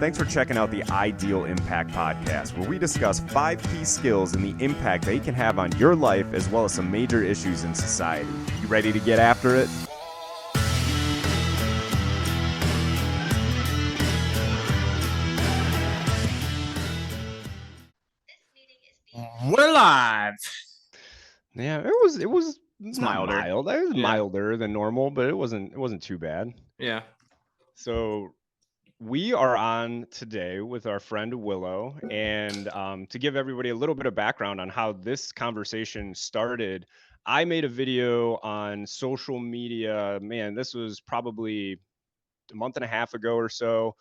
Thanks for checking out the Ideal Impact Podcast, where we discuss 5 key skills and the impact they can have on your life, as well as some major issues in society. You ready to get after it? We're live. Yeah, it was milder. mild. It was Yeah. milder than normal, but it wasn't too bad. Yeah. So we are on today with our friend Willow, and to give everybody a little bit of background on how this conversation started, I made a video on social media. Man, this was probably a month and a half ago or so.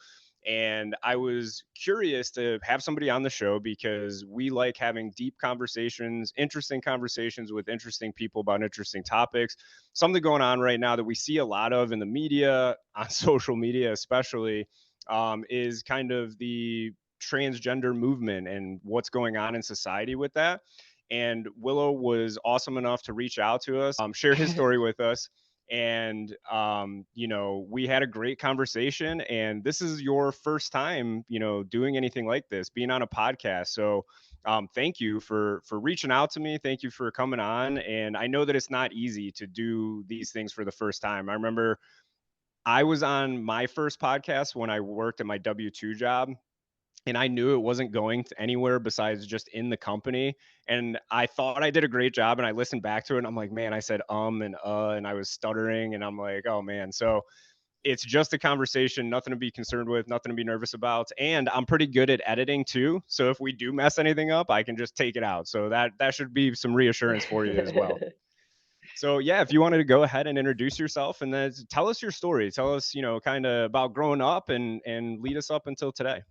And I was curious to have somebody on the show because we like having deep conversations, interesting conversations with interesting people about interesting topics. Something going on right now that we see a lot of in the media, on social media especially, is kind of the transgender movement and what's going on in society with that. And Willow was awesome enough to reach out to us, share his story with us. And we had a great conversation, and this is your first time doing anything like this, being on a podcast. So thank you for reaching out to me. Thank you for coming on. And I know that it's not easy to do these things for the first time. I remember I was on my first podcast when I worked at my W-2 job, and I knew it wasn't going to anywhere besides just in the company. And I thought I did a great job, and I listened back to it and I'm like, man, I said and I was stuttering, and I'm like, oh man. So it's just a conversation, nothing to be concerned with, nothing to be nervous about. And I'm pretty good at editing too. So if we do mess anything up, I can just take it out. So that should be some reassurance for you as well. So yeah, if you wanted to go ahead and introduce yourself and then tell us your story, tell us, kind of about growing up and lead us up until today.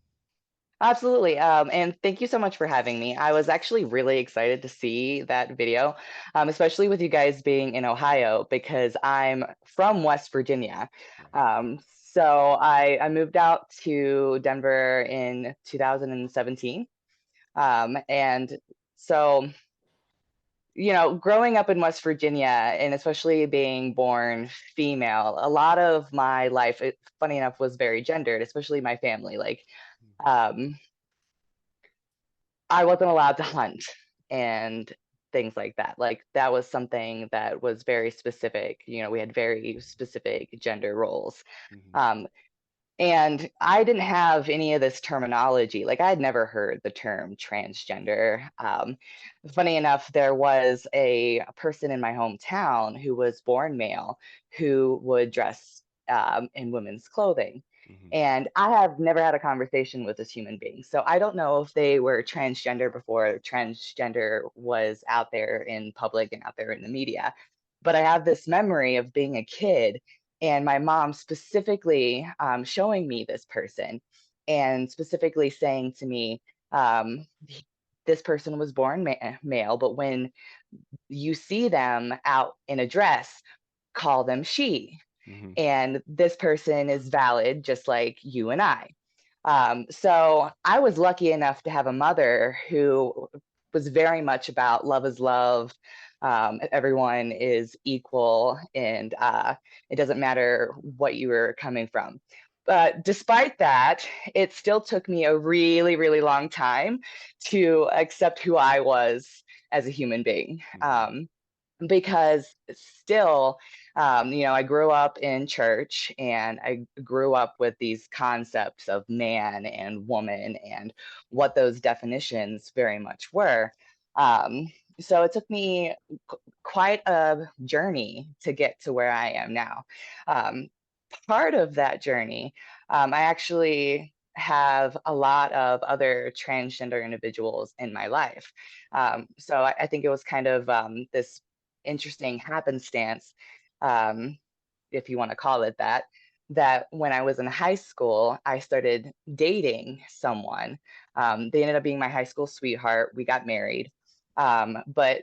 Absolutely. And thank you so much for having me. I was actually really excited to see that video, especially with you guys being in Ohio, because I'm from West Virginia. So I moved out to Denver in 2017. And so, growing up in West Virginia, and especially being born female, a lot of my life, funny enough, was very gendered, especially my family. Um, I wasn't allowed to hunt and things like that. Like that was something that was very specific. We had very specific gender roles. Mm-hmm. And I didn't have any of this terminology. Like I had never heard the term transgender. Funny enough, there was a person in my hometown who was born male who would dress in women's clothing. Mm-hmm. And I have never had a conversation with this human being. So I don't know if they were transgender before transgender was out there in public and out there in the media. But I have this memory of being a kid and my mom specifically showing me this person and specifically saying to me, this person was born male, but when you see them out in a dress, call them she. Mm-hmm. And this person is valid, just like you and I. So I was lucky enough to have a mother who was very much about love is love. Everyone is equal, and it doesn't matter what you were coming from. But despite that, it still took me a really, really long time to accept who I was as a human being. Because still, I grew up in church and I grew up with these concepts of man and woman and what those definitions very much were. So it took me quite a journey to get to where I am now. Part of that journey, I actually have a lot of other transgender individuals in my life. So I think it was kind of this interesting happenstance, um, if you want to call it that, that when I was in high school, I started dating someone. They ended up being my high school sweetheart. We got married. But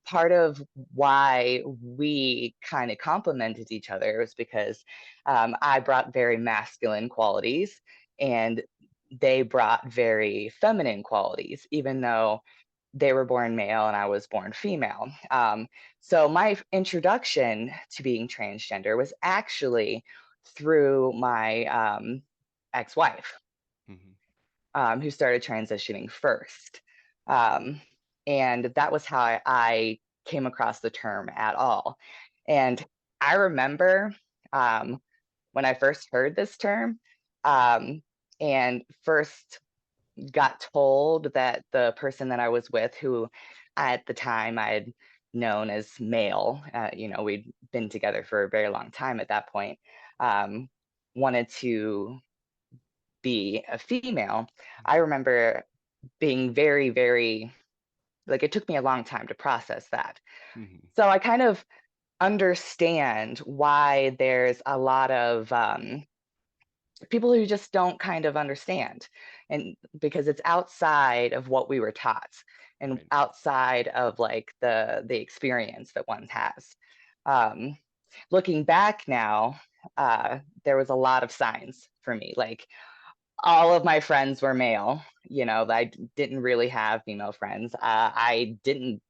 part of why we kind of complemented each other was because I brought very masculine qualities and they brought very feminine qualities, even though they were born male and I was born female. So my introduction to being transgender was actually through my ex-wife. who started transitioning first. And that was how I came across the term at all. And I remember when I first heard this term and first got told that the person that I was with, who at the time I had known as male, we'd been together for a very long time at that point, wanted to be a female. I remember being very, very, like, it took me a long time to process that. Mm-hmm. So I kind of understand why there's a lot of people who just don't kind of understand, and because it's outside of what we were taught and Right. outside of like the experience that one has. um Looking back now, there was a lot of signs for me, like all of my friends were male. I didn't really have female friends. I didn't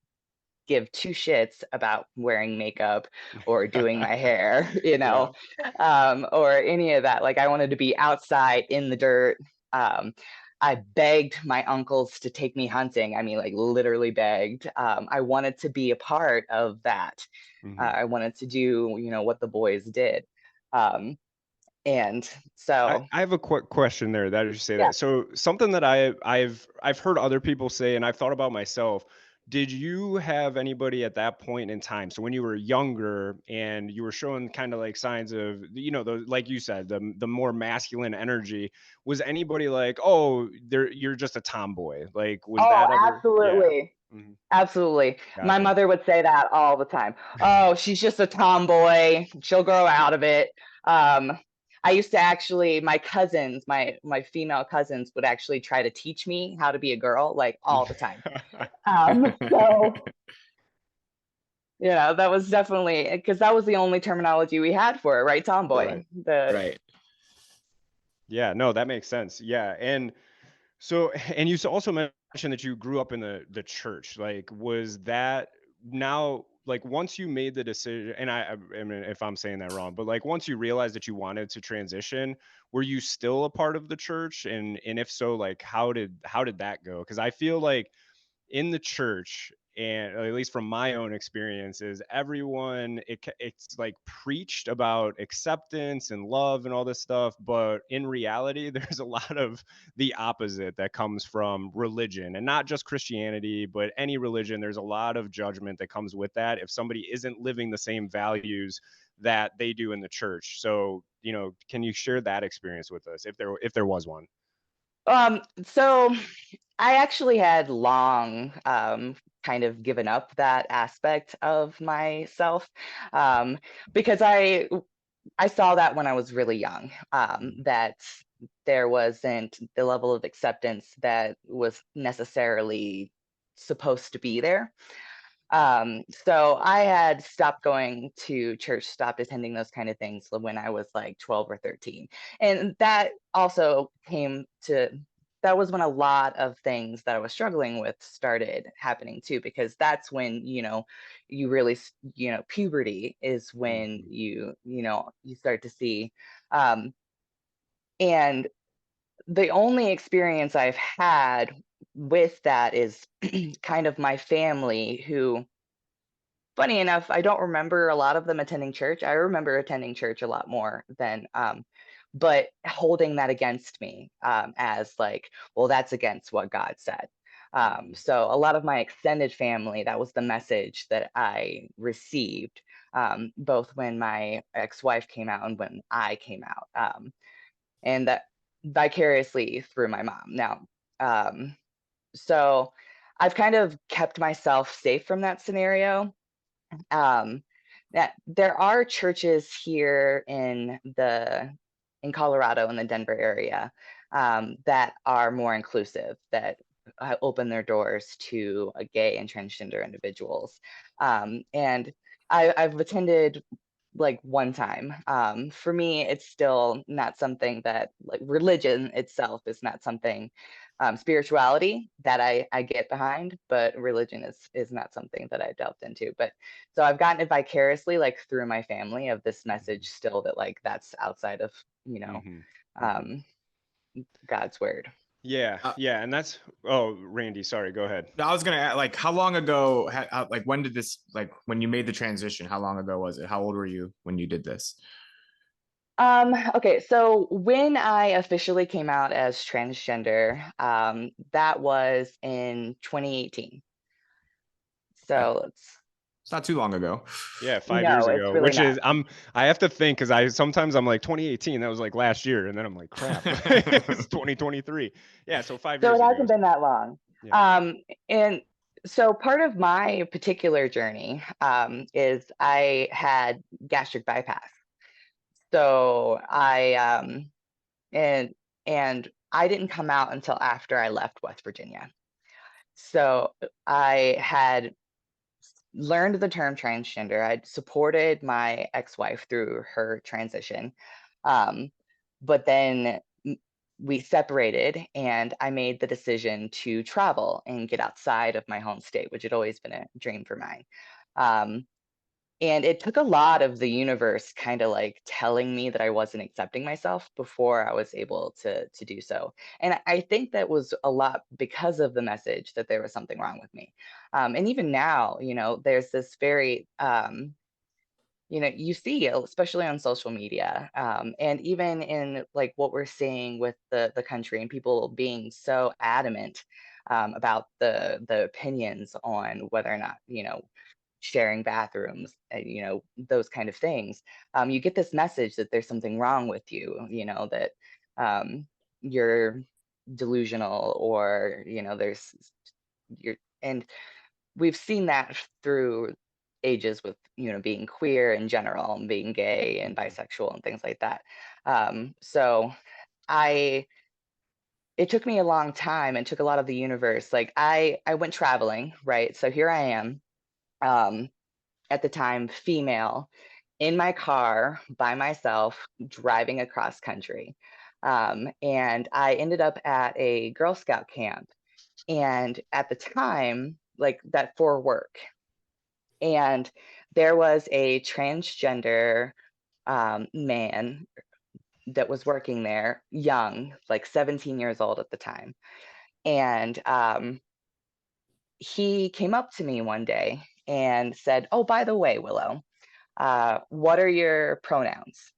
give two shits about wearing makeup or doing my hair, Yeah. or any of that. Like, I wanted to be outside in the dirt. Um, I begged my uncles to take me hunting. I mean, like, literally begged. I wanted to be a part of that. Mm-hmm. I wanted to do, what the boys did. Um, and I, so, I have a quick question there that you say yeah. that. So something that I've heard other people say and I've thought about myself. Did you have anybody at that point in time? So when you were younger and you were showing kind of like signs of, the, like you said, the more masculine energy, was anybody like, oh, you're just a tomboy? Like, was Oh, that ever? Yeah. absolutely. Hmm. Absolutely. My Gotcha. mother would say that all the time. Oh, she's just a tomboy. She'll grow out of it. Um, I used to actually, my cousins, my female cousins would actually try to teach me how to be a girl, like, all the time. So, that was definitely, because that was the only terminology we had for it, right? Right. Tomboy. Right. Yeah, no, that makes sense. Yeah. And so, and you also mentioned that you grew up in the church. Like, was that now, like, once you made the decision, and I mean, if I'm saying that wrong, but like, once you realized that you wanted to transition, were you still a part of the church? And if so, like, how did that go? Because I feel like in the church, and at least from my own experience, is everyone, it's like preached about acceptance and love and all this stuff, but in reality there's a lot of the opposite that comes from religion, and not just Christianity but any religion. There's a lot of judgment that comes with that if somebody isn't living the same values that they do in the church. So, can you share that experience with us, if there was one? so I actually had long kind of given up that aspect of myself, um, because I saw that when I was really young, that there wasn't the level of acceptance that was necessarily supposed to be there. So I had stopped going to church, stopped attending those kind of things when I was like 12 or 13. And that also that was when a lot of things that I was struggling with started happening too, because that's when, you really, puberty is when Mhm. you start to see. Um, and the only experience I've had with that is kind of my family, who, funny enough, I don't remember a lot of them attending church. I remember attending church a lot more than, but holding that against me, as like, well, that's against what God said. Mhm. So a lot of my extended family, that was the message that I received, both when my ex-wife came out and when I came out, and that vicariously through my mom. Now, so I've kind of kept myself safe from that scenario. um, that there are churches here in Colorado, in the Denver area, that are more inclusive, that open their doors to gay and transgender individuals. And I've attended like one time. For me, it's still not something that, like, religion itself is not something, spirituality that I get behind, but religion is not something that I delved into. But so I've gotten it vicariously, like, through my family, of this message still, that, like, that's outside of, Mhm. Mhm. um, God's word. Yeah, yeah, and that's Randy, sorry, go ahead. I was gonna ask, like, how long ago? Like, when did this? Like, when you made the transition, how long ago was it? How old were you when you did this? Okay, so when I officially came out as transgender, that was in 2018. Okay. So It's not too long ago. Yeah, 5 years no, it's ago, really which not. is I have to think because I'm like 2018, that was like last year, and then I'm like crap, it's 2023. Yeah, so five So years it ago. hasn't been that long. Yeah. And so part of my particular journey is I had gastric bypass. So and and I didn't come out until after I left West Virginia. So I had learned the term transgender. I'd supported my ex-wife through her transition. Um, but then we separated and I made the decision to travel and get outside of my home state, which had always been a dream for mine. Um, and it took a lot of the universe kind of like telling me that I wasn't accepting myself before I was able to do so. And I think that was a lot because of the message that there was something wrong with me. And even now, there's this very you see, especially on social media, and even in like what we're seeing with the country and people being so adamant about the opinions on whether or not sharing bathrooms, those kind of things. You get this message that there's something wrong with you, that you're delusional, or there's you're and we've seen that through ages with being queer in general and being gay and Mhm. bisexual and things like that. So I it took me a long time and took a lot of the universe. Like I went traveling, right? So here I am, um at the time female, in my car by myself driving across country. And I ended up at a Girl Scout camp, and at the time, like that, for work. And there was a transgender man that was working there, young, like 17 years old at the time. And he came up to me one day and said, "Oh, by the way, Willow, what are your pronouns?"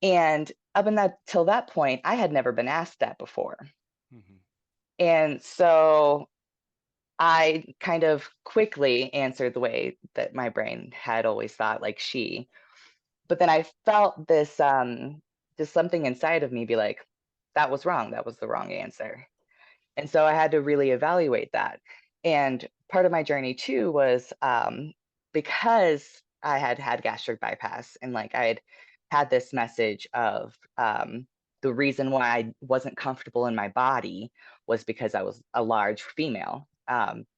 And up in that till that point, I had never been asked that before. Mhm. And so I kind of quickly answered the way that my brain had always thought, like she. But then I felt this just something inside of me be like, that was wrong. That was the wrong answer. And so I had to really evaluate that. And part of my journey too was because I had had gastric bypass, and like I had this message of the reason why I wasn't comfortable in my body was because I was a large female.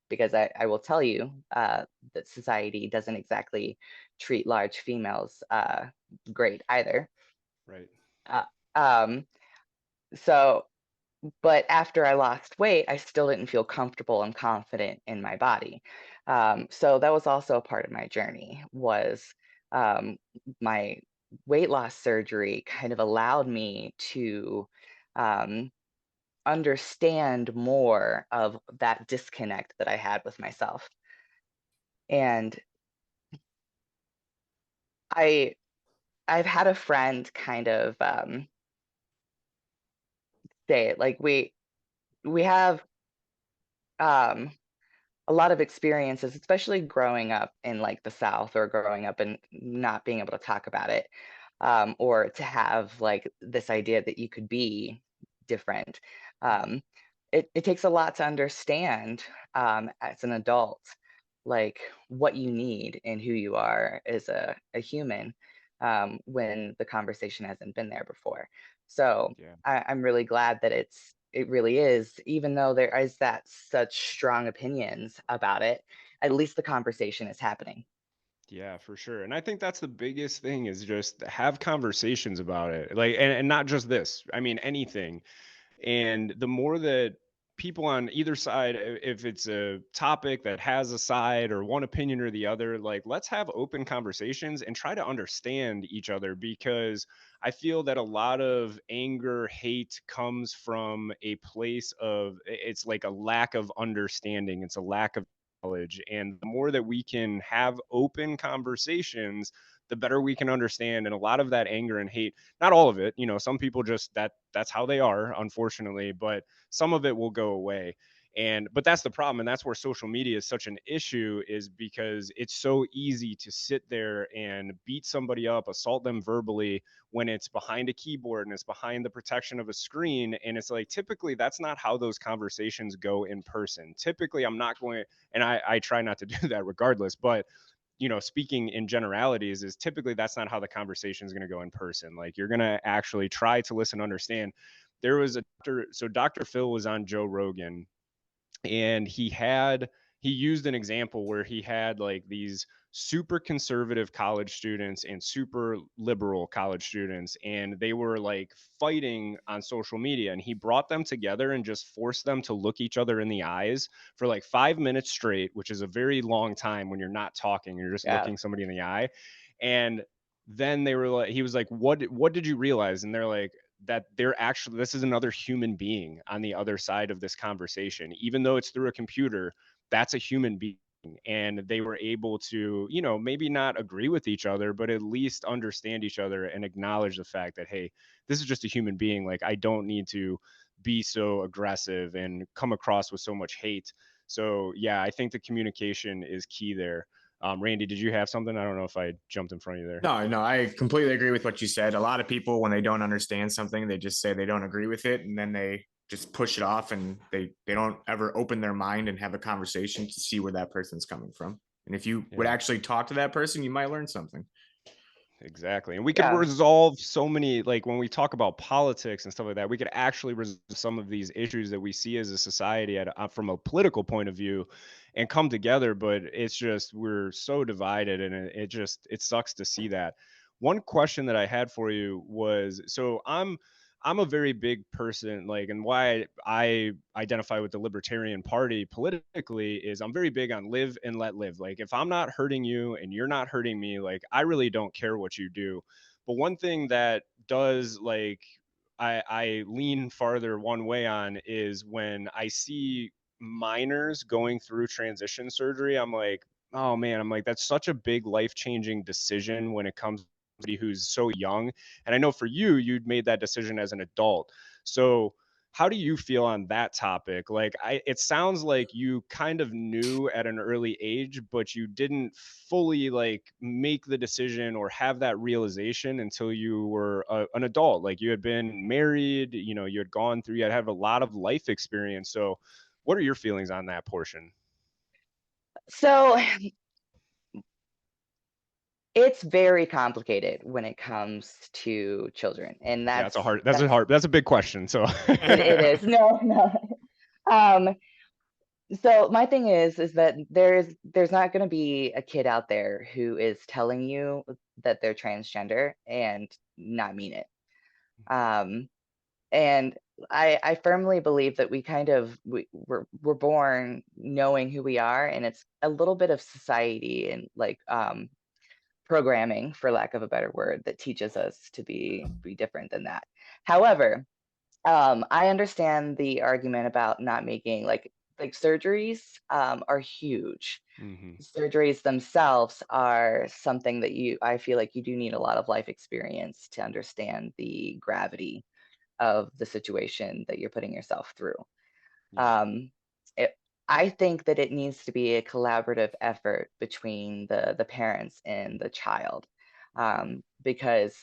Because I will tell you that society doesn't exactly treat large females great either. Right. Uh, um, so but after I lost weight, I still didn't feel comfortable and confident in my body. So that was also a part of my journey, was um, my weight loss surgery kind of allowed me to um, understand more of that disconnect that I had with myself. And I I've had a friend kind of say it like we have um, a lot of experiences, especially growing up in like the South, or growing up and not being able to talk about it, or to have like this idea that you could be different. Um, it takes a lot to understand as an adult, like what you need and who you are as a human, when the conversation hasn't been there before. So Yeah. I'm really glad that it really is, even though there is that such strong opinions about it, at least the conversation is happening. Yeah, for sure. And I think that's the biggest thing is just have conversations about it. Like and not just this. I mean anything. And the more that people on either side, if it's a topic that has a side or one opinion or the other, like let's have open conversations and try to understand each other, because I feel that a lot of anger, hate comes from a place of, it's like a lack of understanding, it's a lack of knowledge. And the more that we can have open conversations, the better we can understand. And a lot of that anger and hate, not all of it, you know, some people just that's how they are, unfortunately, but some of it will go away. And but that's the problem, and that's where social media is such an issue, is because it's so easy to sit there and beat somebody up, assault them verbally, when it's behind a keyboard and it's behind the protection of a screen. And it's like, typically that's not how those conversations go in person. Typically I'm not going, and I try not to do that regardless, but you know, speaking in generalities, is typically that's not how the conversation is going to go in person. Like you're going to actually try to listen, understand. There was a doctor, so Dr. Phil was on Joe Rogan, and he used an example where he had like these super conservative college students and super liberal college students, and they were like fighting on social media, and he brought them together and just forced them to look each other in the eyes for like 5 minutes straight, which is a very long time when you're not talking, you're just Yeah. looking somebody in the eye. And then they were like, he was like, what did you realize? And they're like, that they're actually, this is another human being on the other side of this conversation, even though it's through a computer. That's a human being. And they were able to, you know, maybe not agree with each other, but at least understand each other and acknowledge the fact that, hey, this is just a human being. Like I don't need to be so aggressive and come across with so much hate. So yeah, I think the communication is key there. Randy, did you have something? I don't know if I jumped in front of you there. No, I completely agree with what you said. A lot of people, when they don't understand something, they just say they don't agree with it, and then they just push it off, and they don't ever open their mind and have a conversation to see where that person's coming from. And if you would actually talk to that person, you might learn something. Exactly. And we could resolve so many, like when we talk about politics and stuff like that, we could actually resolve some of these issues that we see as a society from a political point of view and come together. But it's just, we're so divided, and it sucks to see that. One question that I had for you was, so I'm a very big person, like, and why I identify with the Libertarian Party politically is I'm very big on live and let live. Like, if I'm not hurting you and you're not hurting me, like, I really don't care what you do. But one thing that does, like, I lean farther one way on is when I see minors going through transition surgery. I'm like, oh man, I'm like, that's such a big life changing decision when it comes somebody who's so young. And I know for you, you'd made that decision as an adult. So how do you feel on that topic? Like, it sounds like you kind of knew at an early age, but you didn't fully like make the decision or have that realization until you were an adult. Like you had been married, you know, you had gone through, you had a lot of life experience. So what are your feelings on that portion? So it's very complicated when it comes to children, and that's a big question. So it is. No. Um, so my thing is that there's not going to be a kid out there who is telling you that they're transgender and not mean it. And I firmly believe that we're born knowing who we are, and it's a little bit of society and like programming, for lack of a better word, that teaches us to be different than that. However, I understand the argument about not making like surgeries are huge. Surgeries themselves are something that I feel like you do need a lot of life experience to understand the gravity of the situation that you're putting yourself through. Um, it, I think that it needs to be a collaborative effort between the parents and the child, because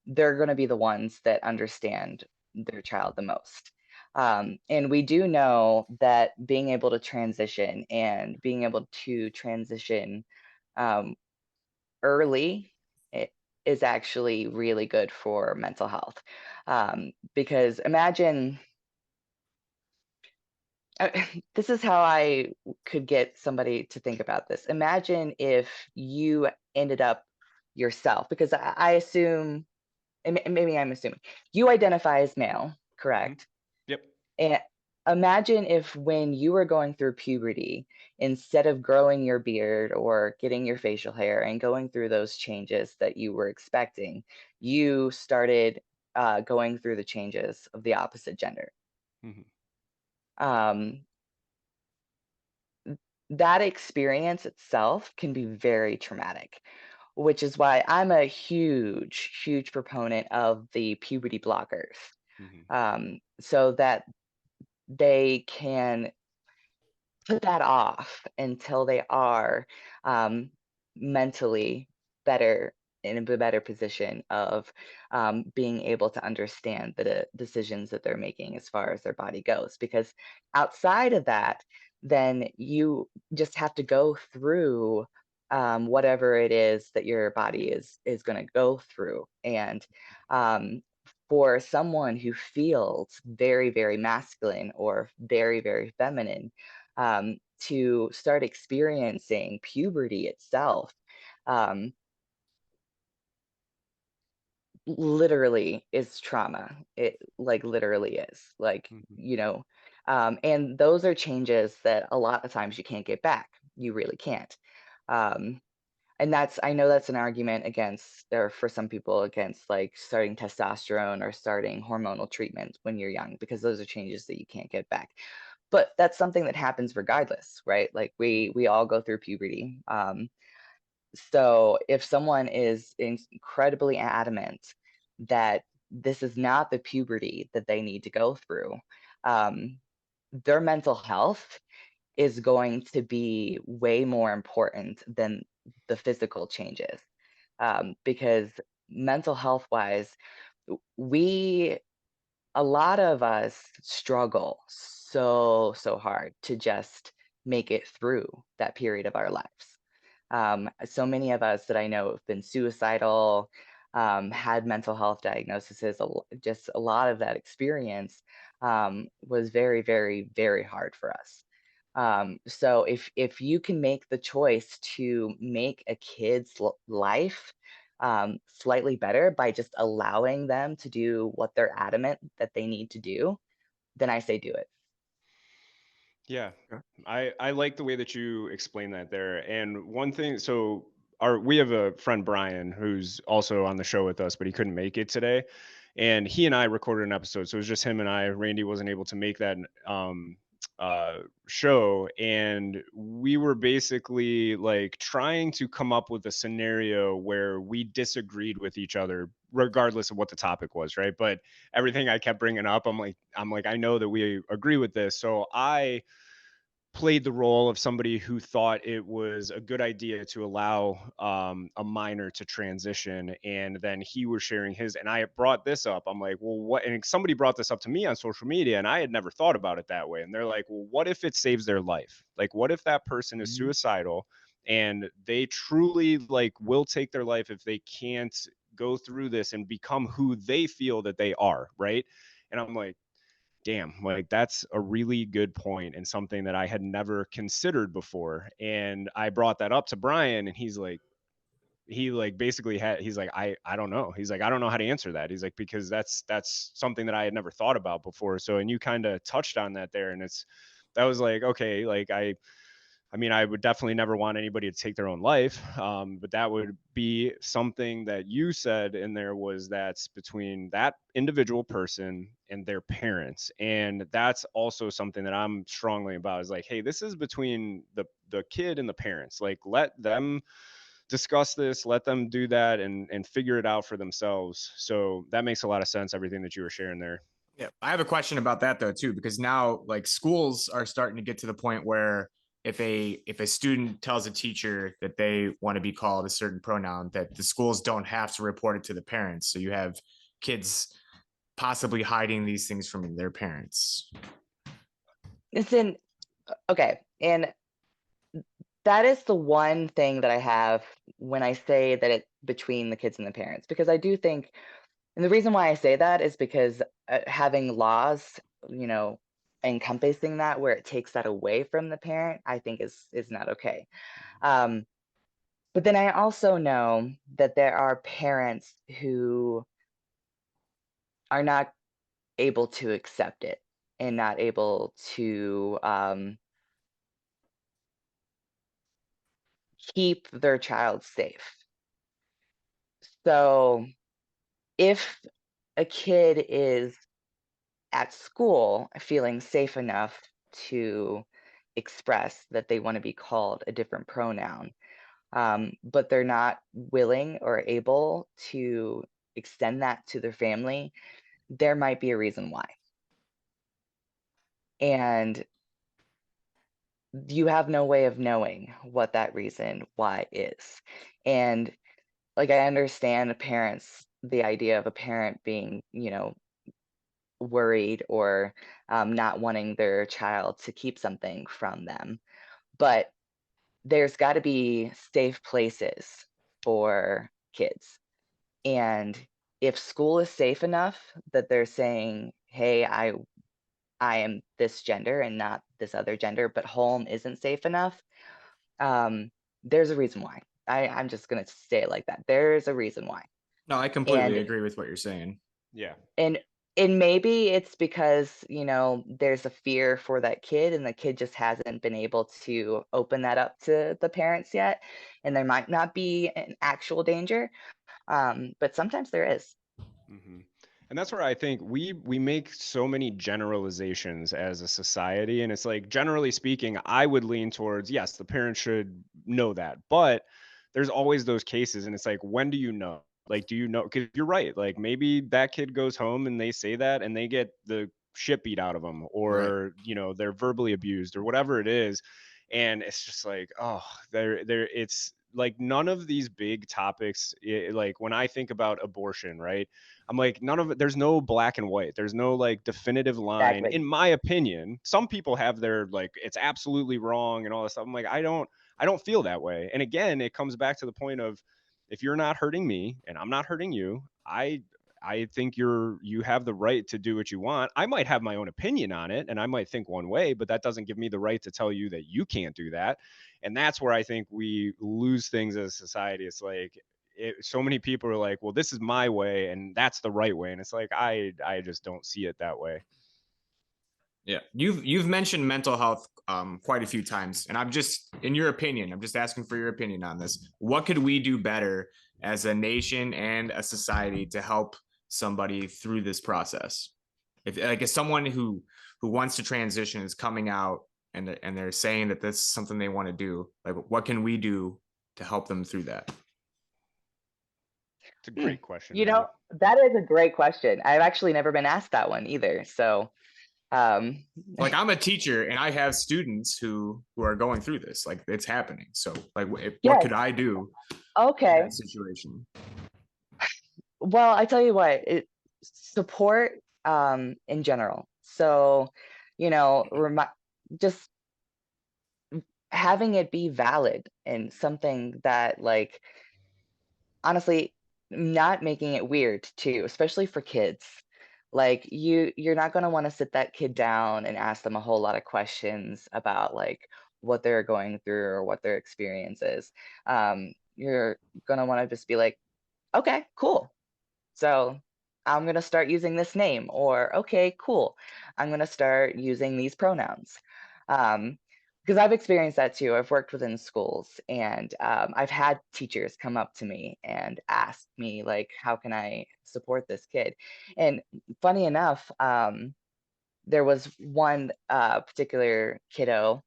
they're going to be the ones that understand their child the most. And we do know that being able to transition and being able to transition um, early is actually really good for mental health. Because imagine, this is how I could get somebody to think about this. Imagine if you ended up yourself, because I assume, and maybe I'm assuming, you identify as male, correct? Yep. And imagine if when you were going through puberty, instead of growing your beard or getting your facial hair and going through those changes that you were expecting, you started going through the changes of the opposite gender. Mhm. Um, that experience itself can be very traumatic, which is why I'm a huge, huge proponent of the puberty blockers, Mhm. so that they can put that off until they are um, mentally better, in a better position of being able to understand the decisions that they're making as far as their body goes. Because outside of that, then you just have to go through whatever it is that your body is going to go through. And um, for someone who feels very, very masculine or very, very feminine, to start experiencing puberty itself, um, literally is trauma. It like literally is like, Mhm. and those are changes that a lot of times you can't get back. You really can't. Um, and I know that's an argument against, or for some people against, like starting testosterone or starting hormonal treatment when you're young, because those are changes that you can't get back. But that's something that happens regardless, right? Like we all go through puberty. So if someone is incredibly adamant that this is not the puberty that they need to go through, um, their mental health is going to be way more important than the physical changes. Because mental health wise, we a lot of us struggle so hard to just make it through that period of our lives. So many of us that I know have been suicidal, had mental health diagnoses. Just a lot of that experience was very, very, very hard for us. So if you can make the choice to make a kid's life slightly better by just allowing them to do what they're adamant that they need to do, then I say do it. Yeah, Yeah. I like the way that you explain that there. And one thing, so we have a friend Brian who's also on the show with us, but he couldn't make it today. And he and I recorded an episode, so it was just him and I. Randy wasn't able to make that um, show, and we were basically like trying to come up with a scenario where we disagreed with each other, regardless of what the topic was, right? But everything I kept bringing up, I'm like, I know that we agree with this, so I played the role of somebody who thought it was a good idea to allow a minor to transition. And then he was sharing his, and I brought this up. I'm like, well, what? And somebody brought this up to me on social media, and I had never thought about it that way. And they're like, well, what if it saves their life? Like, what if that person is Mhm. suicidal and they truly like will take their life if they can't go through this and become who they feel that they are, right? And I'm like, damn, like that's a really good point and something that I had never considered before. And I brought that up to Brian, and he like basically he's like, I don't know. He's like, I don't know how to answer that. He's like, because that's something that I had never thought about before. So, and you kind of touched on that there, and that was like, okay, like I mean, I would definitely never want anybody to take their own life, but that would be something that you said in there, was that's between that individual person and their parents. And that's also something that I'm strongly about, is like, hey, this is between the kid and the parents. Like, let them discuss this, let them do that, and figure it out for themselves. So that makes a lot of sense, everything that you were sharing there. Yeah, I have a question about that though too, because now like schools are starting to get to the point where if a student tells a teacher that they want to be called a certain pronoun, that the schools don't have to report it to the parents. So you have kids possibly hiding these things from their parents. Listen, okay, and that is the one thing that I have when I say that it's between the kids and the parents, because I do think, and the reason why I say that is because having laws, you know, encompassing that where it takes that away from the parent, I think is not okay. Um, but then I also know that there are parents who are not able to accept it. and not able to keep their child safe. So if a kid is at school feeling safe enough to express that they want to be called a different pronoun, but they're not willing or able to extend that to their family, there might be a reason why. And you have no way of knowing what that reason why is. And like, I understand the idea of a parent being, worried or not wanting their child to keep something from them. But there's got to be safe places for kids. And if school is safe enough that they're saying, hey, I am this gender and not this other gender, but home isn't safe enough, there's a reason why. I'm just going to say it like that. There's a reason why. No, I completely agree with what you're saying. Yeah. And maybe it's because, there's a fear for that kid and the kid just hasn't been able to open that up to the parents yet. And there might not be an actual danger, but sometimes there is. Mm-hmm. And that's where I think we make so many generalizations as a society. And it's like, generally speaking, I would lean towards, yes, the parents should know that. But there's always those cases. And it's like, when do you know? Like, do you know? Because you're right. Like, maybe that kid goes home and they say that and they get the shit beat out of them, or, they're verbally abused or whatever it is. And it's just like, oh, it's like none of these big topics, like when I think about abortion, right? I'm like, none of it, there's no black and white. There's no like definitive line, Exactly. in my opinion. Some people have their like, it's absolutely wrong and all this stuff. I'm like, I don't feel that way. And again, it comes back to the point of, if you're not hurting me and I'm not hurting you, I think you have the right to do what you want. I might have my own opinion on it and I might think one way, but that doesn't give me the right to tell you that you can't do that. And that's where I think we lose things as a society. It's like, so many people are like, well, this is my way and that's the right way. And it's like, I just don't see it that way. Yeah, you've mentioned mental health quite a few times, and I'm just, in your opinion, I'm just asking for your opinion on this. What could we do better as a nation and a society to help somebody through this process? If like, if someone who wants to transition is coming out and they're saying that this is something they want to do, like what can we do to help them through that? It's a great question. That is a great question. I've actually never been asked that one either. So, like, I'm a teacher and I have students who are going through this. Like, it's happening. So, like, what yes. could I do Okay. in that situation? Well, I tell you what, support in general. So, just having it be valid and something that, like, honestly, not making it weird too, especially for kids. Like, you're not going to want to sit that kid down and ask them a whole lot of questions about like what they're going through or what their experience is. You're going to want to just be like, okay, cool. So I'm going to start using this name, or okay, cool, I'm going to start using these pronouns. Because I've experienced that too. I've worked within schools, and I've had teachers come up to me and ask me, like, how can I support this kid? And funny enough, there was one particular kiddo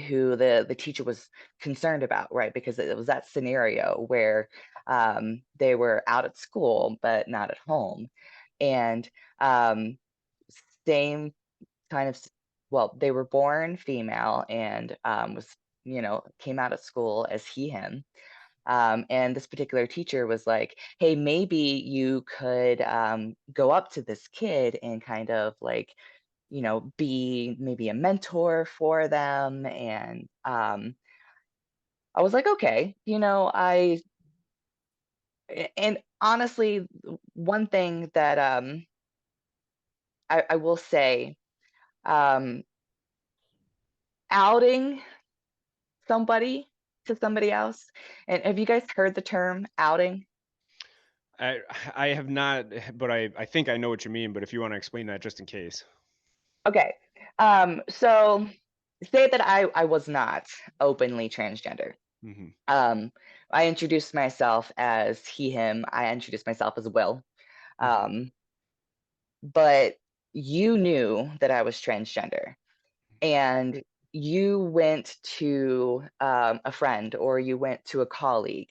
who the teacher was concerned about, right? Because it was that scenario where they were out at school but not at home, and um, same kind of, well, they were born female and was, came out of school as he, him. And this particular teacher was like, hey, maybe you could go up to this kid and kind of like, be maybe a mentor for them. And I was like, okay, and honestly, one thing that I will say, um, outing somebody to somebody else. And have you guys heard the term outing? I have not, but I think I know what you mean. But if you want to explain that just in case. Okay. So say that I was not openly transgender. Mm-hmm. I introduced myself as he, him. I introduced myself as Will. Um, but you knew that I was transgender, and you went to a friend or you went to a colleague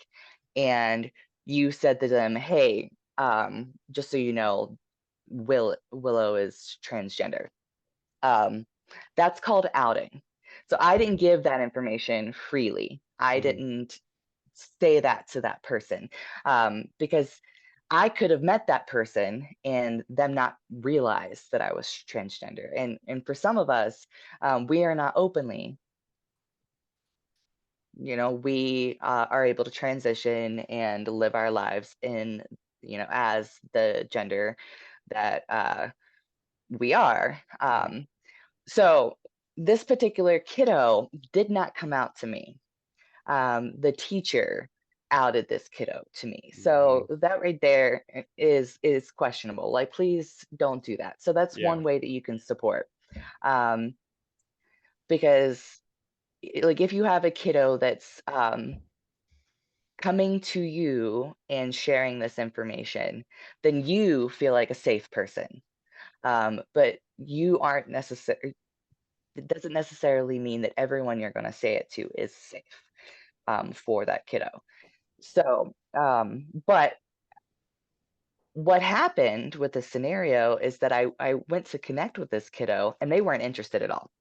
and you said to them, hey, just so you know, Willow is transgender. Um, that's called outing. So I didn't give that information freely. I Mm-hmm. didn't say that to that person, because I could have met that person and them not realize that I was transgender. And for some of us, we are not openly, we are able to transition and live our lives in, as the gender that we are. So this particular kiddo did not come out to me. The teacher outed this kiddo to me. Mm-hmm. So that right there is questionable. Like, please don't do that. So that's Yeah. one way that you can support. Um, because like if you have a kiddo that's coming to you and sharing this information, then you feel like a safe person. But you aren't necessary. It doesn't necessarily mean that everyone you're going to say it to is safe for that kiddo. So, but what happened with this scenario is that I went to connect with this kiddo and they weren't interested at all.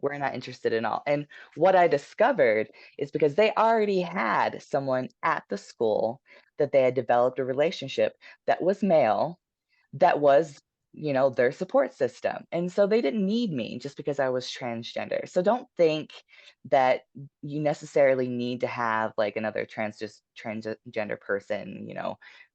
We're not interested in all. And what I discovered is because they already had someone at the school that they had developed a relationship that was male, that was, their support system. And so they didn't need me just because I was transgender. So don't think that you necessarily need to have like another transgender person,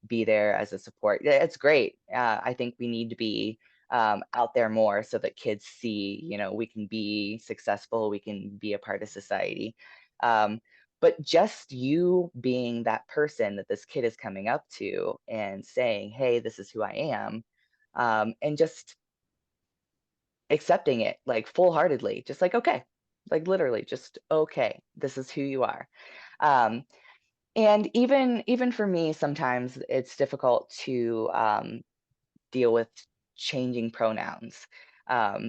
be there as a support. Yeah, it's great. I think we need to be out there more so that kids see, we can be successful, we can be a part of society. But just you being that person that this kid is coming up to and saying, hey, this is who I am, and just accepting it like full heartedly, just like, okay, like literally just, okay, this is who you are. Um, and even for me, sometimes it's difficult to deal with changing pronouns,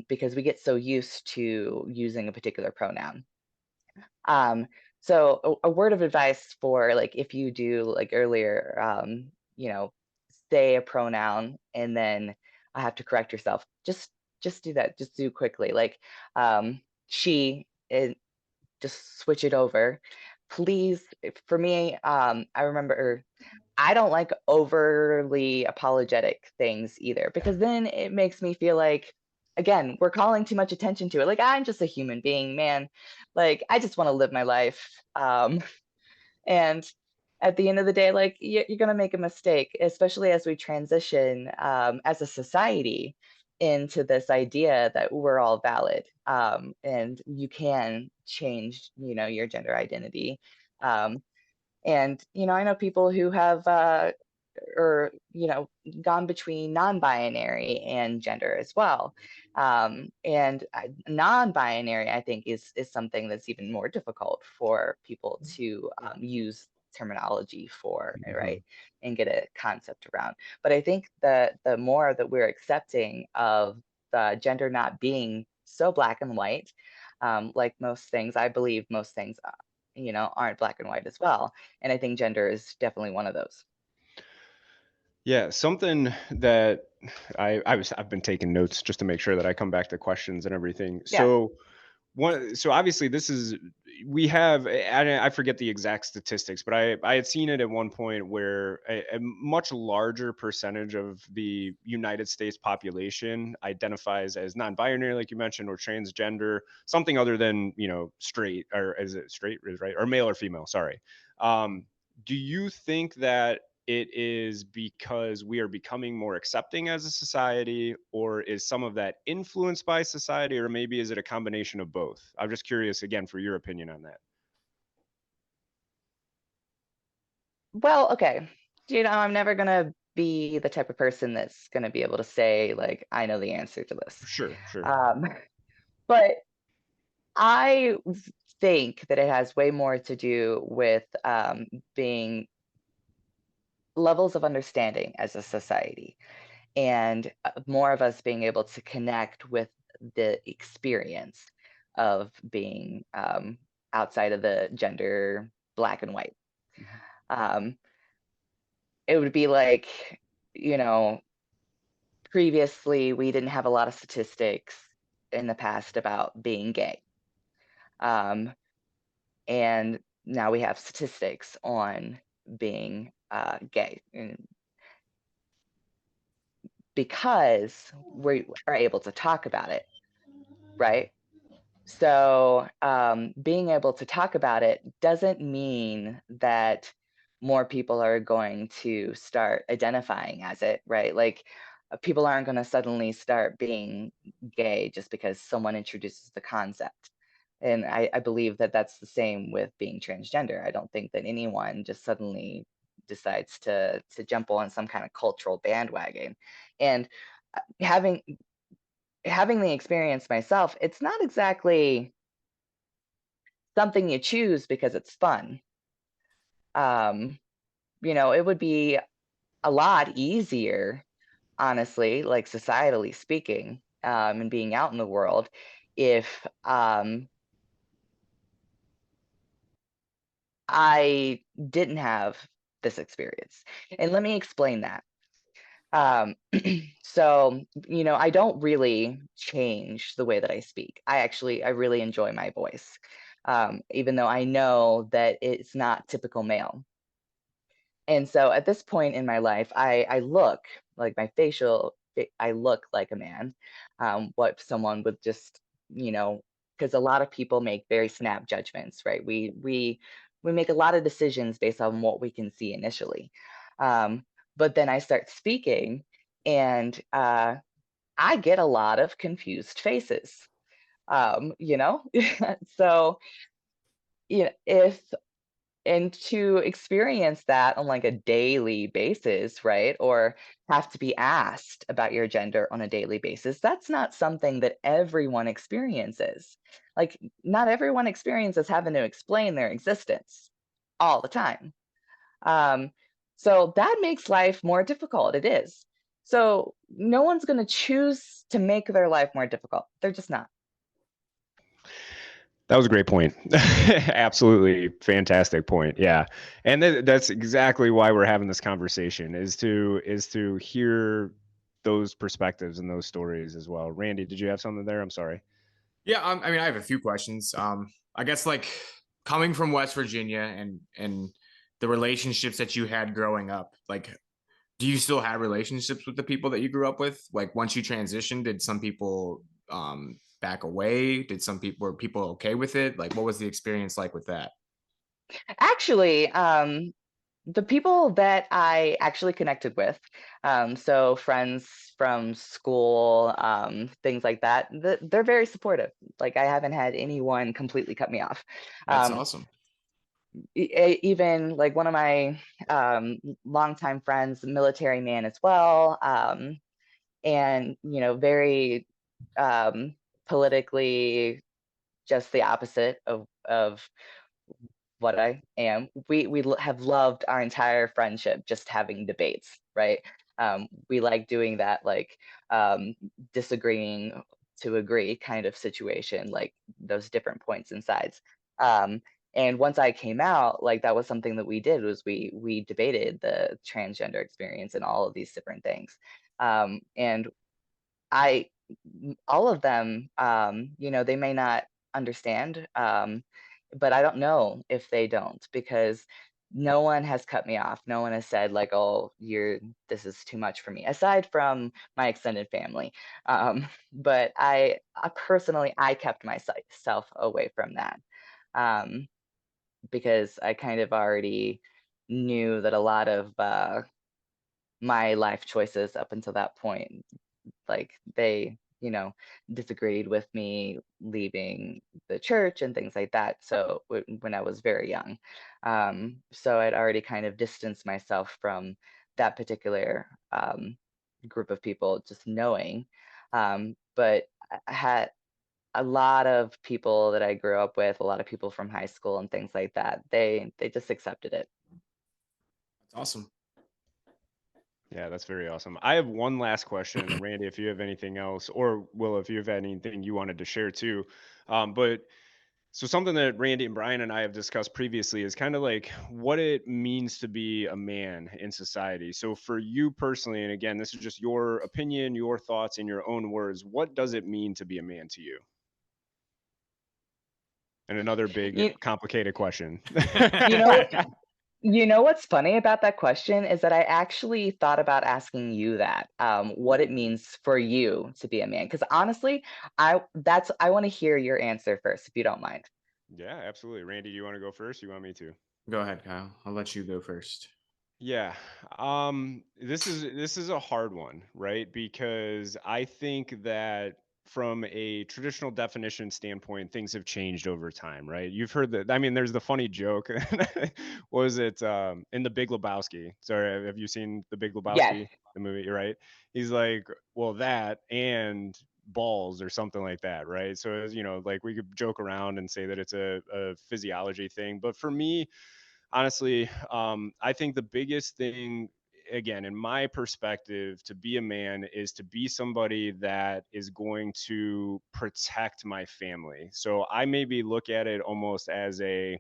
because we get so used to using a particular pronoun. Um, so a word of advice for like if you do like earlier, you know, say a pronoun and then I have to correct yourself. Just do that. Just do quickly. Like she, just switch it over. Please, for me, I remember I don't like overly apologetic things either, because then it makes me feel like, again, we're calling too much attention to it. Like, I'm just a human being, man. Like, I just want to live my life. And at the end of the day, like, you're going to make a mistake, especially as we transition as a society into this idea that we're all valid, and you can change, your gender identity. Um, and, I know people who have or gone between non-binary and gender as well, and non-binary I think is something that's even more difficult for people to use terminology for, Mm-hmm. right, and get a concept around. But I think the more that we're accepting of the gender not being so black and white, like most things, I believe most things aren't black and white as well, and I think gender is definitely one of those. Yeah, something that I've been taking notes just to make sure that I come back to questions and everything. Yeah. So obviously this is we have I forget the exact statistics, but I had seen it at one point where a much larger percentage of the United States population identifies as non-binary, like you mentioned, or transgender, something other than straight, or is it straight, is right, or male or female? Sorry. Um, do you think that it is because we are becoming more accepting as a society, or is some of that influenced by society, or maybe is it a combination of both? I'm just curious again for your opinion on that. Well, okay. I'm never gonna be the type of person that's going to be able to say, like, I know the answer to this. Sure. But I think that it has way more to do with being levels of understanding as a society, and more of us being able to connect with the experience of being outside of the gender black and white. Um, it would be like, you know, previously we didn't have a lot of statistics in the past about being gay. Um, and now we have statistics on being gay, and because we are able to talk about it, right? So being able to talk about it doesn't mean that more people are going to start identifying as it, right? Like people aren't going to suddenly start being gay just because someone introduces the concept. And I believe that that's the same with being transgender. I don't think that anyone just suddenly decides to jump on some kind of cultural bandwagon. And having the experience myself, it's not exactly something you choose because it's fun. Um, it would be a lot easier, honestly, like societally speaking, and being out in the world, if I didn't have this experience. And let me explain that. Um, so, I don't really change the way that I speak. I really enjoy my voice, even though I know that it's not typical male. And so at this point in my life, I look like I look like a man. What someone would just, because a lot of people make very snap judgments, right? We make a lot of decisions based on what we can see initially. Um, but then I start speaking, and I get a lot of confused faces. So if and to experience that on like a daily basis, right? Or have to be asked about your gender on a daily basis, that's not something that everyone experiences. Like, not everyone experiences having to explain their existence all the time. Um, so that makes life more difficult. It is. So no one's going to choose to make their life more difficult. They're just not. That was a great point. Absolutely fantastic point. Yeah. And that's exactly why we're having this conversation, is to hear those perspectives and those stories as well. Randy, did you have something there? I'm sorry. Yeah, I mean, I have a few questions. I guess like coming from West Virginia and the relationships that you had growing up, like, do you still have relationships with the people that you grew up with? Like, once you transitioned, did some people back away? Did some people were people okay with it? Like, what was the experience like with that? Actually, the people that I actually connected with, so friends from school, things like that, they're very supportive. Like I haven't had anyone completely cut me off. That's Um, awesome. Even like one of my longtime friends, military man as well, and very um, politically just the opposite of what I am. We have loved our entire friendship just having debates, right? We like doing that, like disagreeing to agree kind of situation, like those different points and sides. Um, and once I came out, like that was something that we did, was we debated the transgender experience and all of these different things. And I all of them, they may not understand, but I don't know if they don't, because no one has cut me off. No one has said like, "Oh, this is too much for me," aside from my extended family. But I personally, I kept myself away from that, um, because I kind of already knew that a lot of my life choices up until that point, like they disagreed with me leaving the church and things like that, so when I was very young, so I'd already kind of distanced myself from that particular group of people, just knowing. But I had a lot of people that I grew up with, a lot of people from high school and things like that. They just accepted it. That's awesome. Yeah, that's very awesome. I have one last question, and then Randy, if you have anything else, or Will, if you have anything you wanted to share too. But so something that Randy and Brian and I have discussed previously is kind of like what it means to be a man in society. So for you personally, and again, this is just your opinion, your thoughts in your own words, what does it mean to be a man to you? And another big You, complicated question. you know what? You know what's funny about that question is that I actually thought about asking you that, what it means for you to be a man. Because honestly, I want to hear your answer first, if you don't mind. Yeah, absolutely. Randy, do you want to go first? You want me to? Go ahead, Kyle. I'll let you go first. Yeah. This is a hard one, right? Because I think that from a traditional definition standpoint, things have changed over time, right? You've heard that. I mean, there's the funny joke. Was it in The Big Lebowski? Sorry, have you seen The Big Yes. Lebowski, the movie? You're right. He's like, well, that and balls or something like that, right? So, like we could joke around and say that it's a physiology thing. But for me, honestly, I think the biggest thing, again, in my perspective, to be a man is to be somebody that is going to protect my family. So I maybe look at it almost as a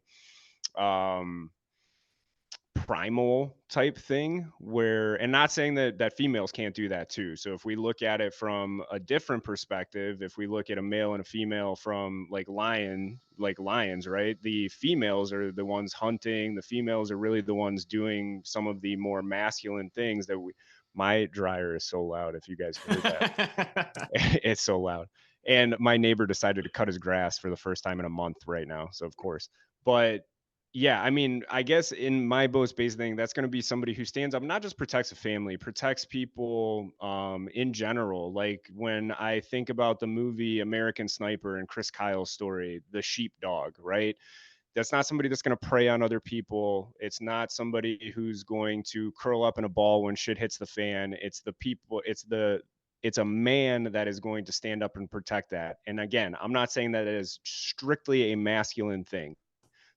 um, primal type thing where, and not saying that females can't do that too. So if we look at it from a different perspective, if we look at a male and a female from like lions, right? The females are the ones hunting, the females are really the ones doing some of the more masculine things that my dryer is so loud, if you guys heard that. It's so loud. And my neighbor decided to cut his grass for the first time in a month right now, so of course. But yeah, I mean, I guess in my most basic thing, that's going to be somebody who stands up, not just protects a family, protects people in general. Like when I think about the movie American Sniper and Chris Kyle's story, the sheepdog, right? That's not somebody that's going to prey on other people. It's not somebody who's going to curl up in a ball when shit hits the fan. It's the people, it's a man that is going to stand up and protect that. And again, I'm not saying that it is strictly a masculine thing.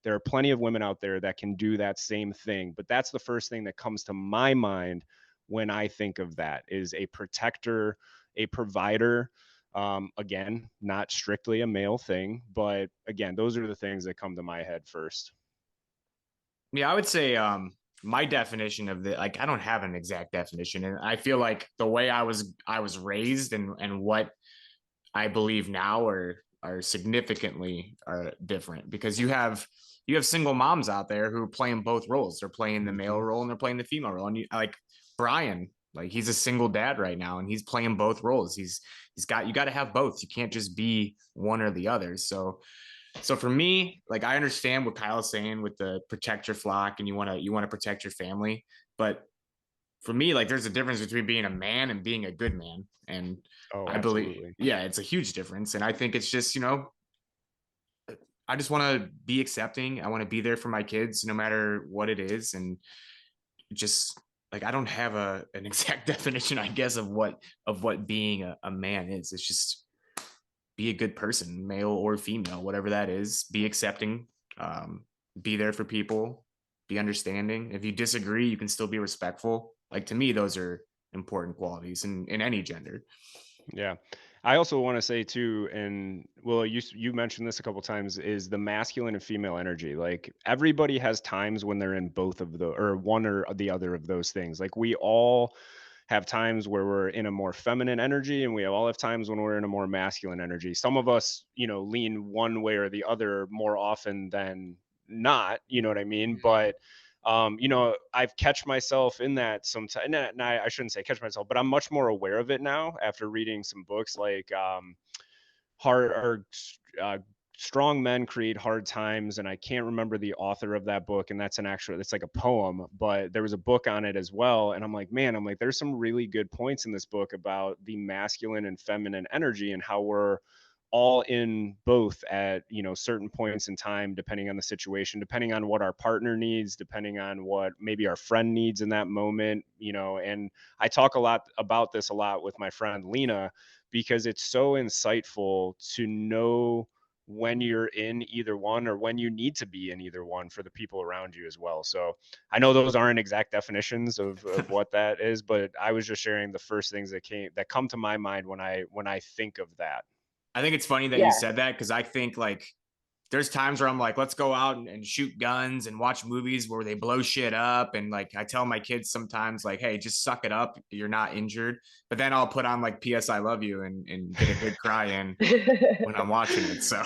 There are plenty of women out there that can do that same thing, but that's the first thing that comes to my mind when I think of that is a protector, a provider. Again, not strictly a male thing, but again, those are the things that come to my head first. Yeah, I would say my definition of the like I don't have an exact definition, and I feel like the way I was raised and what I believe now are significantly different because you have single moms out there who are playing both roles. They're playing the male role and they're playing the female role. And like Brian, like he's a single dad right now and he's playing both roles. You got to have both. You can't just be one or the other. So for me, like I understand what Kyle's saying with the protect your flock and you want to protect your family, but for me, like there's a difference between being a man and being a good man. And Oh, I believe, absolutely. yeah, it's a huge difference. And I think it's just, I just want to be accepting. I want to be there for my kids, no matter what it is. And just like, I don't have an exact definition, I guess, of what being a man is. It's just be a good person, male or female, whatever that is, be accepting, be there for people, be understanding. If you disagree, you can still be respectful. Like to me, those are important qualities in any gender. Yeah. I also want to say too, and well, you mentioned this a couple times, is the masculine and female energy. Like everybody has times when they're in both of the or one or the other of those things. Like we all have times where we're in a more feminine energy, and we all have times when we're in a more masculine energy. Some of us, lean one way or the other more often than not. You know what I mean? But I've catch myself in that sometimes. And I shouldn't say catch myself, but I'm much more aware of it now after reading some books like Hard or Strong Men Create Hard Times. And I can't remember the author of that book. And it's like a poem, but there was a book on it as well. And I'm like, there's some really good points in this book about the masculine and feminine energy and how we're all in both at, certain points in time, depending on the situation, depending on what our partner needs, depending on what maybe our friend needs in that moment, and I talk a lot about this a lot with my friend Lena, because it's so insightful to know when you're in either one or when you need to be in either one for the people around you as well. So I know those aren't exact definitions of what that is, but I was just sharing the first things that come to my mind when I think of that. I think it's funny that you said that, because I think like there's times where I'm like, let's go out and shoot guns and watch movies where they blow shit up. And like, I tell my kids sometimes like, hey, just suck it up. You're not injured. But then I'll put on like PS I Love You and get a good cry in when I'm watching it. So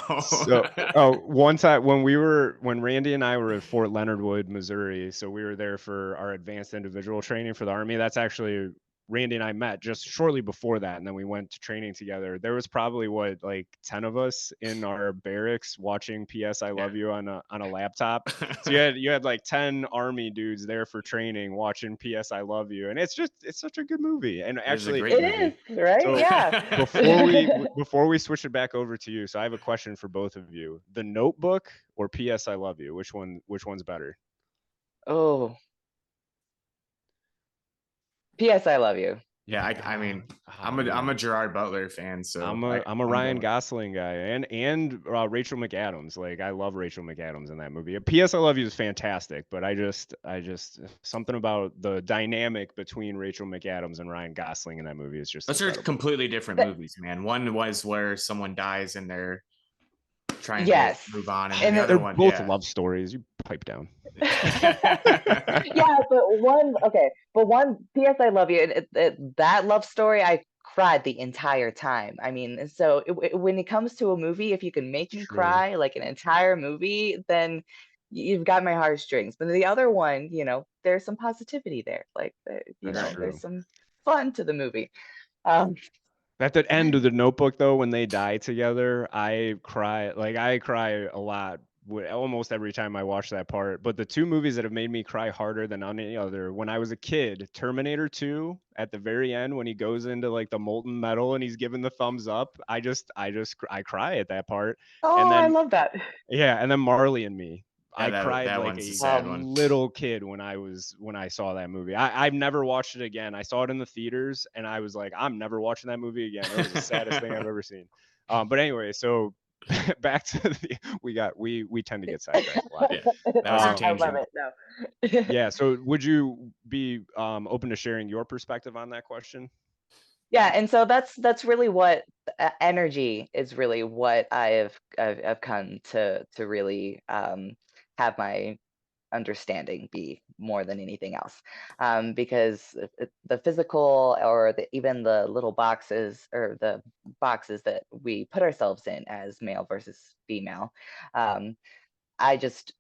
one time when Randy and I were at Fort Leonard Wood, Missouri, so we were there for our advanced individual training for the Army. That's actually Randy and I met just shortly before that, and then we went to training together. There was probably like 10 of us in our barracks watching PS I Love You on a laptop. So you had like 10 Army dudes there for training watching PS I Love You, and it's such a good movie. And actually, it is, right? So yeah. before we switch it back over to you, so I have a question for both of you: The Notebook or PS I Love You? Which one's better? Oh, PS I Love You. Yeah, I mean, I'm a Gerard Butler fan, so I'm a Ryan Gosling guy, and Rachel McAdams. Like, I love Rachel McAdams in that movie. PS I Love You is fantastic, but I just something about the dynamic between Rachel McAdams and Ryan Gosling in that movie is just those incredible. are completely different movies, man. One was where someone dies and they're trying to move on, and the other one, both love stories. You pipe down. Yeah, but one PS I Love You, that love story, I cried the entire time. I mean, so when it comes to a movie, if you can make me cry like an entire movie, then you've got my heartstrings. But the other one, there's some positivity there, like there's some fun to the movie. At the end of The Notebook, though, when they die together, I cry. Like, I cry a lot almost every time I watch that part. But the two movies that have made me cry harder than any other, when I was a kid, Terminator 2, at the very end when he goes into like the molten metal and he's giving the thumbs up, I cry at that part. Oh, and then I love that. Yeah, and then Marley and Me. I cried that like one's a a sad one. little kid when I saw that movie. I've never watched it again. I saw it in the theaters and I was like, I'm never watching that movie again. It was the saddest thing I've ever seen. But anyway, so back to we tend to get sidetracked a lot. Yeah, that was our tangent. I love it. No. Yeah. So would you be open to sharing your perspective on that question? Yeah, and so that's really what energy is, really what I've come to really have my understanding be more than anything else, because the physical or even the little boxes or the boxes that we put ourselves in as male versus female, I just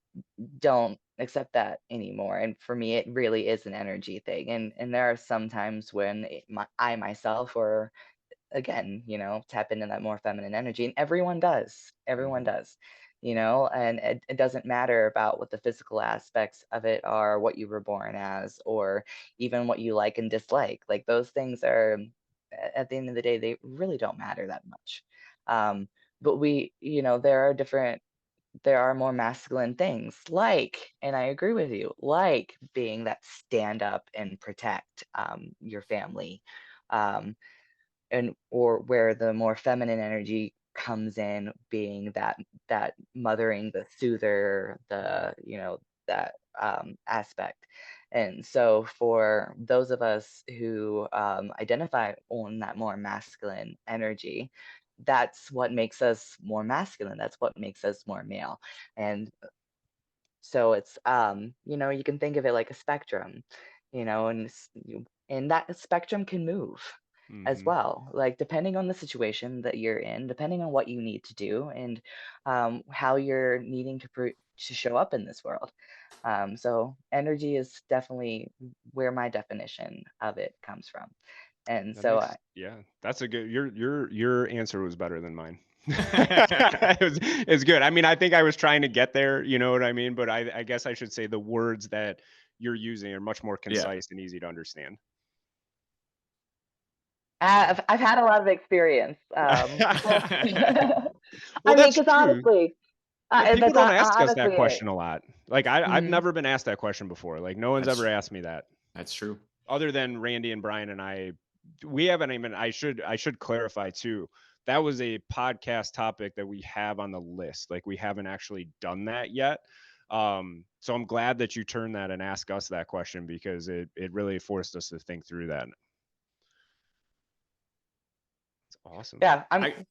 don't accept that anymore. And for me, it really is an energy thing. And there are some times when I myself, or again, tap into that more feminine energy, and everyone does. Everyone does. And it doesn't matter about what the physical aspects of it are, what you were born as, or even what you like and dislike. Like, those things are, at the end of the day, they really don't matter that much. But there are more masculine things, like, and I agree with you, like being that stand up and protect your family, or where the more feminine energy comes in, being that mothering, the soother, that aspect. And so for those of us who identify on that more masculine energy, that's what makes us more masculine. That's what makes us more male. And so it's, you can think of it like a spectrum, and that spectrum can move as well, like depending on the situation that you're in, depending on what you need to do, and how you're needing to show up in this world. So energy is definitely where my definition of it comes from. And that's a good, your answer was better than mine. It's good. I mean, I think I was trying to get there, you know what I mean? But I guess I should say the words that you're using are much more concise and easy to understand. I've had a lot of experience. Well, I mean, that's because true. honestly, Well, people that's don't ask us that honestly it. question a lot. Like I've Mhm. never been asked that question before. Like no one's ever That's asked me that. that's true. Other than Randy and Brian and I, we haven't even. I should clarify too. That was a podcast topic that we have on the list. Like we haven't actually done that yet. So I'm glad that you turned that and asked us that question because it really forced us to think through that. It's awesome. Yeah, I'm I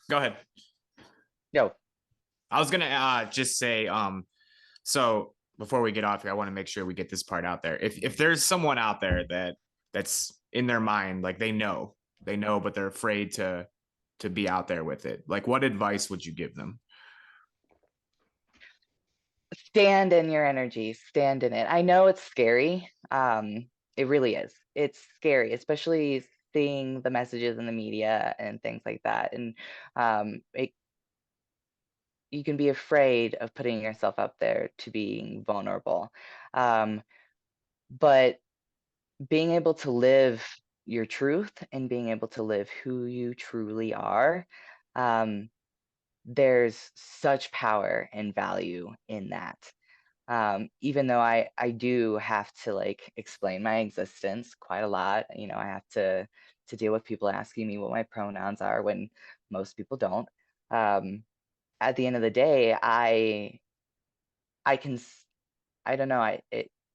Go ahead. no. I was gonna just say, so before we get off here, I want to make sure we get this part out there. If there's someone out there that's in their mind, like they know, but they're afraid to be out there with it, like what advice would you give them? Stand in your energy, stand in it. I know it's scary. It really is. It's scary, especially seeing the messages in the media and things like that. And it, you can be afraid of putting yourself up there to being vulnerable. Um, but being able to live your truth and being able to live who you truly are, um, there's such power and value in that. Even though I do have to like explain my existence quite a lot. You know, I have to deal with people asking me what my pronouns are when most people don't. Um, at the end of the day, I can I don't know,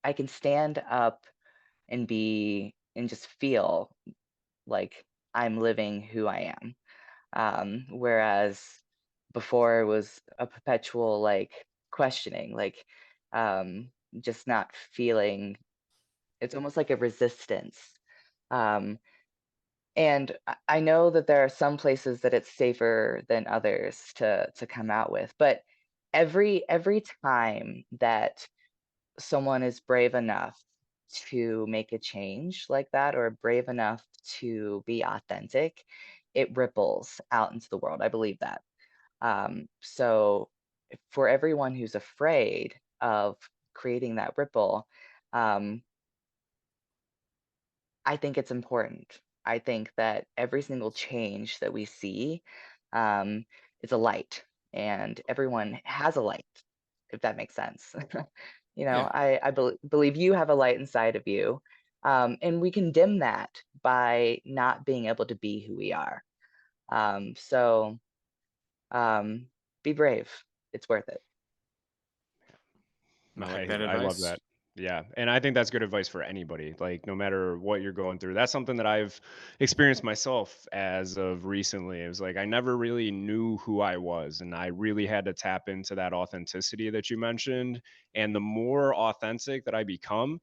I can stand up and be and just feel like I'm living who I am. Whereas before it was a perpetual like questioning, like um, just not feeling. It's almost like a resistance. Um, and I know that there are some places that it's safer than others to come out with, but every time that someone is brave enough to make a change like that or brave enough to be authentic, it ripples out into the world. I believe that. So for everyone who's afraid of creating that ripple, um, I think it's important. I think that every single change that we see um, is a light, and everyone has a light, if that makes sense. You know, Yeah. believe you have a light inside of you, and we can dim that by not being able to be who we are. So um, be brave. It's worth it. I like that I love advice. that. Yeah. And I think that's good advice for anybody. Like, no matter what you're going through, that's something that I've experienced myself as of recently. It was like I never really knew who I was. And I really had to tap into that authenticity that you mentioned. And the more authentic that I become,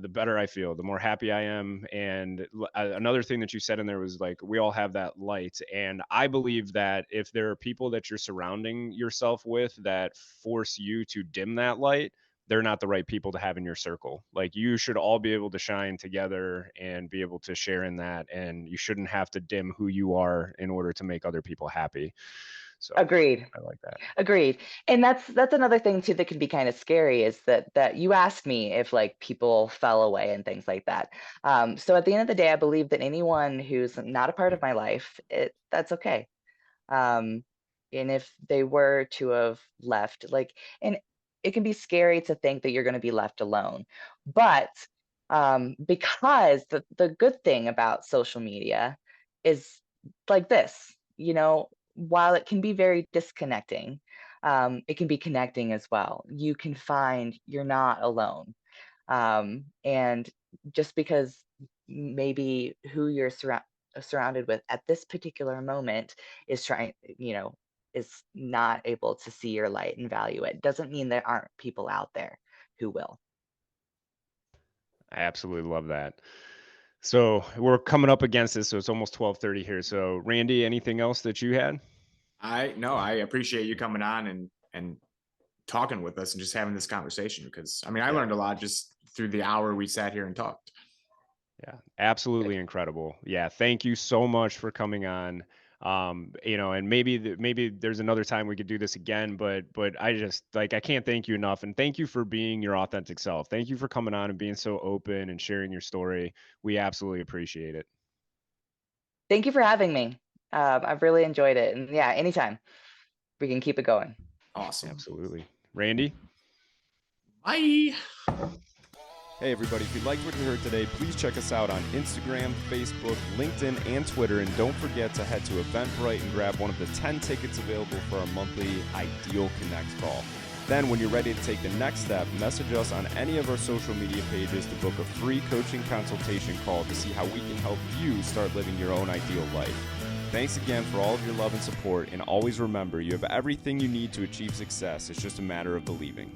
the better I feel, the more happy I am. And another thing that you said in there was like, we all have that light. And I believe that if there are people that you're surrounding yourself with that force you to dim that light, they're not the right people to have in your circle. Like you should all be able to shine together and be able to share in that. And you shouldn't have to dim who you are in order to make other people happy. So Agreed. I like that. Agreed. And that's another thing too that can be kind of scary is that you asked me if like people fell away and things like that. So at the end of the day, I believe that anyone who's not a part of my life, that's okay. Um, and if they were to have left, like, and it can be scary to think that you're going to be left alone. But because the good thing about social media is like this, you know, while it can be very disconnecting, it can be connecting as well. You can find you're not alone. And just because maybe who you're surrounded with at this particular moment is trying, you know, is not able to see your light and value it, doesn't mean there aren't people out there who will. I absolutely love that. So we're coming up against this, so it's almost 12:30 here. So Randy, anything else that you had? I appreciate you coming on and talking with us and just having this conversation because I mean I Yeah. learned a lot just through the hour we sat here and talked. Yeah, absolutely incredible. Yeah, thank you so much for coming on. You know, and maybe maybe there's another time we could do this again, but I just like I can't thank you enough, and thank you for being your authentic self. Thank you for coming on and being so open and sharing your story. We absolutely appreciate it. Thank you for having me. I've really enjoyed it. And yeah, anytime we can keep it going. Awesome. Absolutely. Randy? Bye. Hey everybody, if you liked what you heard today, please check us out on Instagram, Facebook, LinkedIn, and Twitter. And don't forget to head to Eventbrite and grab one of the 10 tickets available for our monthly Ideal Connect call. Then when you're ready to take the next step, message us on any of our social media pages to book a free coaching consultation call to see how we can help you start living your own ideal life. Thanks again for all of your love and support, and always remember, you have everything you need to achieve success. It's just a matter of believing.